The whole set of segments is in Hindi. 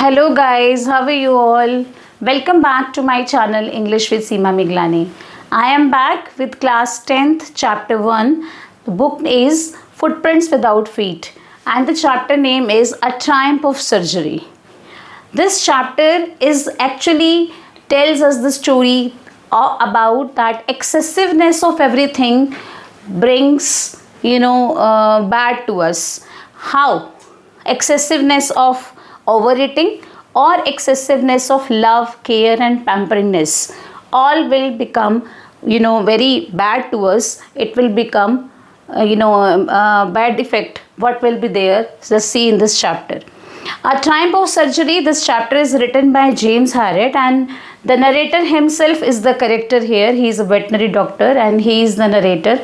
Hello guys, how are you all? Welcome back to my channel English with Seema Miglani. I am back with class 10th chapter 1. The book is Footprints Without Feet and the chapter name is A Triumph of Surgery. This chapter is actually tells us the story about that excessiveness of everything brings bad to us. How excessiveness of overeating or excessiveness of love, care and pamperingness all will become very bad to us. It will become bad effect. What will be there? Let's see in this chapter. A Triumph of Surgery. This chapter is written by James Herriot and the narrator himself is the character here. He is a veterinary doctor and he is the narrator.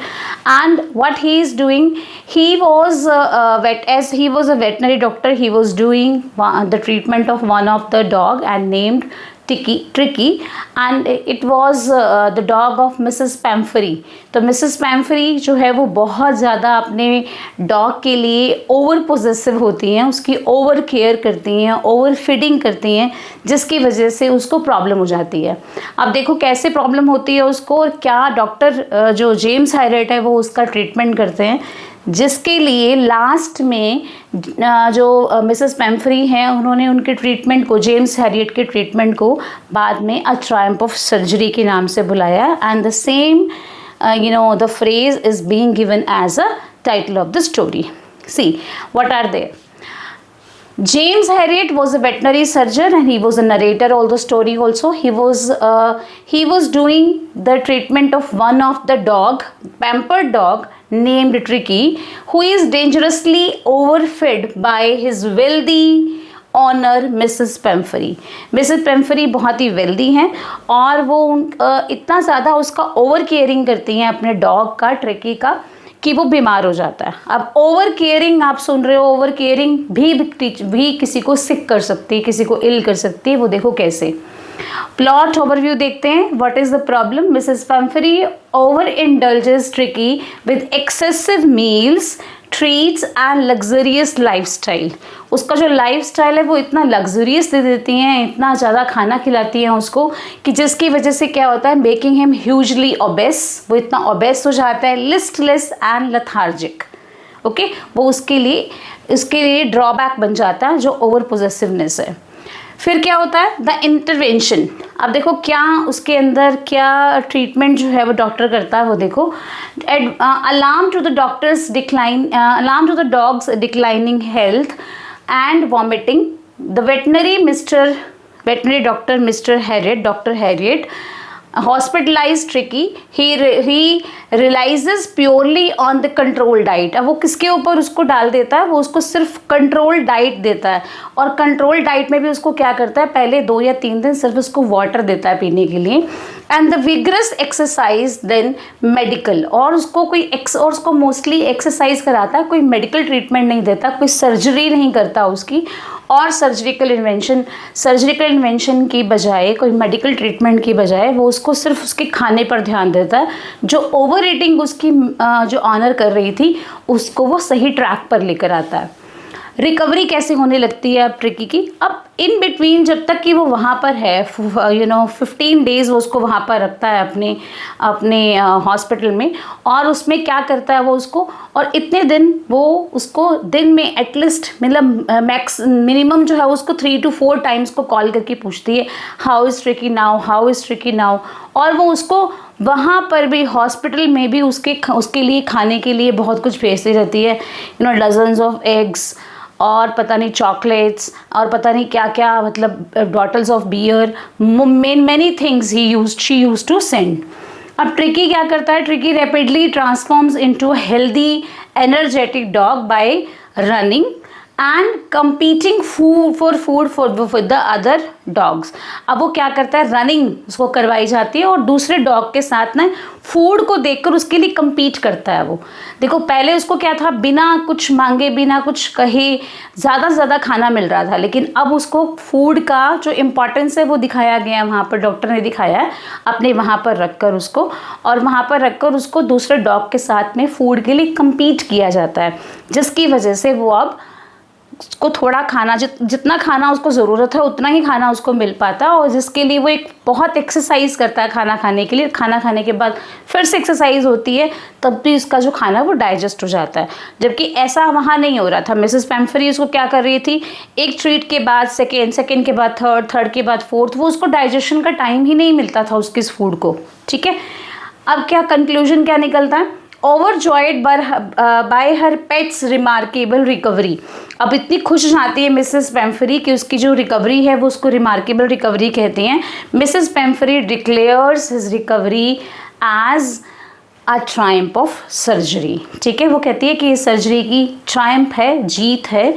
And what he is doing, he was as he was a veterinary doctor, he was doing the treatment of one of the dog and named Tricky, and it was the dog of Mrs. Pamphry. तो मिसेस पैम्फरी जो है वो बहुत ज़्यादा अपने डॉग के लिए ओवर पोजेसिव होती हैं, उसकी ओवर केयर करती हैं, ओवर फीडिंग करती हैं, जिसकी वजह से उसको प्रॉब्लम हो जाती है. अब देखो कैसे प्रॉब्लम होती है उसको और क्या डॉक्टर जो जेम्स हैरियट है वो उसका ट्रीटमेंट करते हैं, जिसके लिए लास्ट में जो मिसेस पैम्फरी हैं उन्होंने उनके ट्रीटमेंट को, जेम्स हैरियट के ट्रीटमेंट को बाद में अ ट्रायम्फ ऑफ सर्जरी के नाम से बुलाया. And the same the phrase is being given as a title of the story. See what are there. James Herriot was a veterinary surgeon and he was a narrator of the story also. He was doing the treatment of one of the dog, pampered dog named Tricky, who is dangerously overfed by his wealthy owner Mrs Pumphrey. Mrs Pumphrey बहुत ही वेल्दी हैं और वो इतना ज़्यादा उसका ओवर केयरिंग करती हैं अपने डॉग का, ट्रिकी का, कि वो बीमार हो जाता है. अब ओवर केयरिंग आप सुन रहे हो, ओवर केयरिंग भी किसी को सिक कर सकती है, किसी को इल कर सकती है. वो देखो कैसे. प्लॉट ओवरव्यू देखते हैं. What is the problem. Mrs Pumphrey over indulges Tricki with excessive meals, treats and luxurious lifestyle. उसका जो लाइफस्टाइल है वो इतना लग्जरियस दे देती हैं, इतना ज़्यादा खाना खिलाती हैं उसको कि जिसकी वजह से क्या होता है, मेकिंग हिम ह्यूजली ओबेस. वो इतना ओबेस हो जाता है, लिस्टलेस एंड लेथार्जिक. ओके, वो उसके लिए ड्रॉबैक बन जाता है जो ओवर पोजेसिवनेस है. फिर क्या होता है, द इंटरवेंशन. अब देखो क्या उसके अंदर क्या ट्रीटमेंट जो है वो डॉक्टर करता है. वो देखो, alarm to the dogs declining health and vomiting, the veterinary doctor mister Herriot, doctor Herriot hospitalized Tricky. He relies purely on the control diet. अब वो किसके ऊपर उसको डाल देता है, वो उसको सिर्फ कंट्रोल डाइट देता है. और कंट्रोल डाइट में भी उसको क्या करता है, पहले 2 या 3 दिन सिर्फ उसको वाटर देता है पीने के लिए. And the vigorous exercise then medical. और उसको मोस्टली एक्सरसाइज कराता है, कोई मेडिकल ट्रीटमेंट नहीं देता, कोई सर्जरी नहीं करता उसकी. और सर्जिकल इन्वेंशन की बजाय, कोई मेडिकल ट्रीटमेंट की बजाय वो उसको सिर्फ उसके खाने पर ध्यान देता है. जो ओवर ईटिंग उसकी जो ऑनर कर रही थी उसको वो सही ट्रैक पर लेकर आता है. रिकवरी कैसे होने लगती है अब ट्रिकी की. अब इन बिटवीन जब तक कि वो वहाँ पर है 15 डेज़ वो उसको वहाँ पर रखता है अपने हॉस्पिटल में. और उसमें क्या करता है वो उसको, और इतने दिन वो उसको दिन में एटलीस्ट मतलब मिनिमम जो है उसको 3 to 4 टाइम्स को कॉल करके पूछती है, हाउ इज़ ट्रिकी नाउ. और वो उसको वहाँ पर भी हॉस्पिटल में भी उसके लिए खाने के लिए बहुत कुछ भेजती रहती है. डजन्स ऑफ एग्स और पता नहीं चॉकलेट्स और पता नहीं क्या क्या, मतलब bottles of beer, many things she use to send. अब ट्रिकी क्या करता है, Tricky rapidly transforms into a healthy energetic dog by running and competing for the other dogs. अब वो क्या करता है, रनिंग उसको करवाई जाती है और दूसरे डॉग के साथ ना फूड को देखकर उसके लिए compete करता है वो. देखो पहले उसको क्या था, बिना कुछ मांगे, बिना कुछ कहे ज़्यादा से ज़्यादा खाना मिल रहा था, लेकिन अब उसको फूड का जो इम्पोर्टेंस है वो दिखाया गया, वहाँ पर डॉक्टर ने दिखाया है अपने वहाँ पर रखकर उसको, और वहाँ पर रखकर उसको दूसरे डॉग के साथ में फूड के लिए compete किया जाता है, जिसकी वजह से वो अब को थोड़ा खाना जितना खाना उसको ज़रूरत है उतना ही खाना उसको मिल पाता है, और जिसके लिए वो एक बहुत एक्सरसाइज करता है खाना खाने के लिए। खाना खाने के बाद फिर से एक्सरसाइज होती है, तब भी उसका जो खाना है वो डाइजेस्ट हो जाता है। जबकि ऐसा वहाँ नहीं हो रहा था। मिसेस पेम्फरी उसको क्या कर रही थी, एक ट्रीट के बाद सेकेंड, सेकेंड के बाद थर्ड, थर्ड के बाद फोर्थ, वो उसको डाइजेशन का टाइम ही नहीं मिलता था उसके इस फूड को। ठीक है, अब क्या कंक्लूजन क्या निकलता है, ओवरजॉयड बाय हर पेट्स रिमार्केबल रिकवरी। अब इतनी खुश हो जाती है मिसेस पेम्फरी कि उसकी जो रिकवरी है वो उसको रिमार्केबल रिकवरी कहते हैं। Mrs Pumphrey declares his recovery as a triumph of surgery. ठीक है, वो कहती है कि इस सर्जरी की ट्रायम्फ है, जीत है।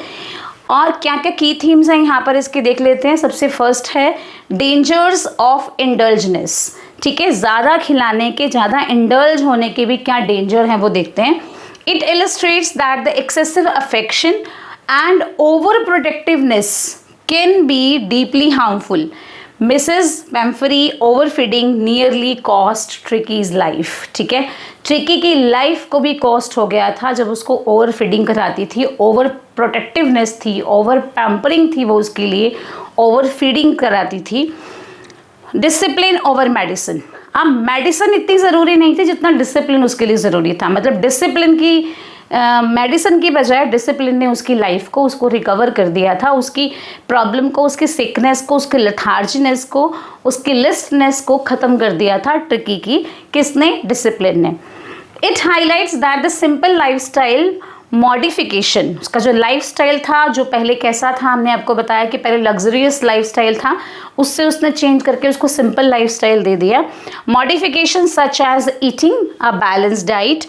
और क्या क्या की थीम्स हैं यहाँ पर इसके देख लेते हैं। सबसे फर्स्ट है डेंजर्स ऑफ इंडल्जनेस। ठीक है, ज़्यादा खिलाने के, ज़्यादा इंडल्ज होने के भी क्या डेंजर हैं वो देखते हैं। It illustrates that the excessive affection and over protectiveness can be deeply harmful. Mrs Pumphrey over feeding nearly cost Tricki's life. ठीक है, ट्रिकी की लाइफ को भी कॉस्ट हो गया था जब उसको ओवर फीडिंग कराती थी, ओवर प्रोटेक्टिवनेस थी, ओवर पैम्परिंग थी वो उसके लिए, ओवर फीडिंग कराती थी। Discipline over medicine. अब मेडिसिन इतनी ज़रूरी नहीं थी जितना डिसिप्लिन उसके लिए ज़रूरी था। मतलब डिसिप्लिन की मेडिसिन की बजाय डिसिप्लिन ने उसकी लाइफ को, उसको रिकवर कर दिया था, उसकी प्रॉब्लम को, उसकी सिकनेस को, उसकी लेथार्जीनेस को, उसकी लिस्टनेस को ख़त्म कर दिया था ट्रिकी की। किसने? डिसिप्लिन ने। It highlights that the simple lifestyle modification, उसका जो लाइफस्टाइल था, जो पहले कैसा था, हमने आपको बताया कि पहले लग्जरियस लाइफस्टाइल था, उससे उसने चेंज करके उसको सिंपल लाइफस्टाइल दे दिया। Modification such as eating a balance diet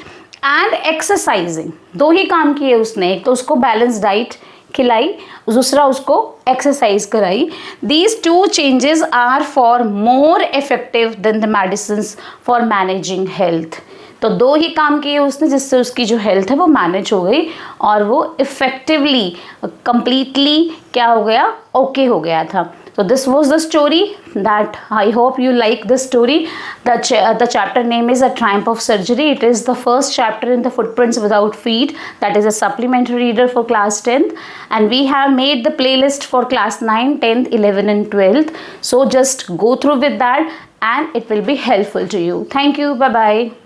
and exercising. दो ही काम किए उसने, एक तो उसको बैलेंस डाइट खिलाई, दूसरा उसको एक्सरसाइज कराई। These two changes are for more effective than the medicines for managing health. तो दो ही काम किए उसने जिससे उसकी जो हेल्थ है वो मैनेज हो गई और वो इफेक्टिवली, कंप्लीटली क्या हो गया, ओके हो गया था। So this was the story that I hope you like this story. The chapter name is A Triumph of Surgery. It is the first chapter in the Footprints Without Feet. That is a supplementary reader for class 10th. And we have made the playlist for class 9, 10th, 11 and 12th. So just go through with that and it will be helpful to you. Thank you. Bye-bye.